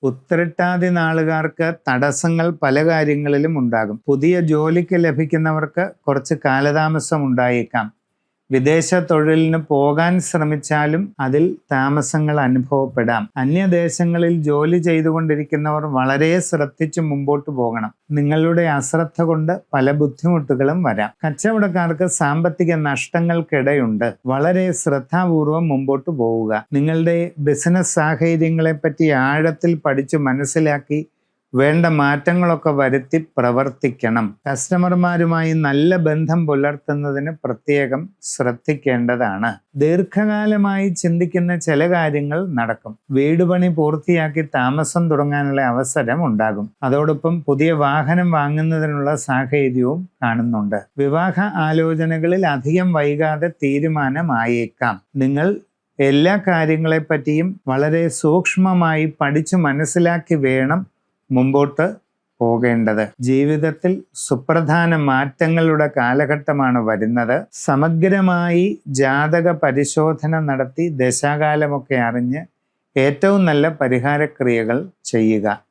ഉത്രട്ടാതി നാളുകാർക്ക് തടസ്സങ്ങൾ പല കാര്യങ്ങളിലും ഉണ്ടാകും. പുതിയ ജോലിക്ക് ലഭിക്കുന്നവർക്ക് കുറച്ച് കാലതാമസം ഉണ്ടായേക്കാം. വിദേശ തൊഴിലിന് പോകാൻ ശ്രമിച്ചാലും അതിൽ താമസങ്ങൾ അനുഭവപ്പെടാം. അന്യദേശങ്ങളിൽ ജോലി ചെയ്തുകൊണ്ടിരിക്കുന്നവർ വളരെ ശ്രദ്ധിച്ച് മുമ്പോട്ട് പോകണം. നിങ്ങളുടെ അശ്രദ്ധ കൊണ്ട് പല ബുദ്ധിമുട്ടുകളും വരാം. കച്ചവടക്കാർക്ക് സാമ്പത്തിക നഷ്ടങ്ങൾക്കിടയുണ്ട്. വളരെ ശ്രദ്ധാപൂർവം മുമ്പോട്ട് പോവുക. നിങ്ങളുടെ ബിസിനസ് സാഹചര്യങ്ങളെപ്പറ്റി ആഴത്തിൽ പഠിച്ച് മനസ്സിലാക്കി വേണ്ട മാറ്റങ്ങളൊക്കെ വരുത്തി പ്രവർത്തിക്കണം. കസ്റ്റമർമാരുമായി നല്ല ബന്ധം പുലർത്തുന്നതിന് പ്രത്യേകം ശ്രദ്ധിക്കേണ്ടതാണ്. ദീർഘകാലമായി ചിന്തിക്കുന്ന ചില കാര്യങ്ങൾ നടക്കും. വീട് പണി പൂർത്തിയാക്കി താമസം തുടങ്ങാനുള്ള അവസരം ഉണ്ടാകും. അതോടൊപ്പം പുതിയ വാഹനം വാങ്ങുന്നതിനുള്ള സാഹചര്യവും കാണുന്നുണ്ട്. വിവാഹ ആലോചനകളിൽ അധികം വൈകാതെ തീരുമാനമായേക്കാം. നിങ്ങൾ എല്ലാ കാര്യങ്ങളെപ്പറ്റിയും വളരെ സൂക്ഷ്മമായി പഠിച്ചു മനസ്സിലാക്കി വേണം മുമ്പോട്ട് പോകേണ്ടത്. ജീവിതത്തിൽ സുപ്രധാന മാറ്റങ്ങളുടെ കാലഘട്ടമാണ് വരുന്നത്. സമഗ്രമായി ജാതക പരിശോധന നടത്തി ദശാകാലമൊക്കെ അറിഞ്ഞ് ഏറ്റവും നല്ല പരിഹാരക്രിയകൾ ചെയ്യുക.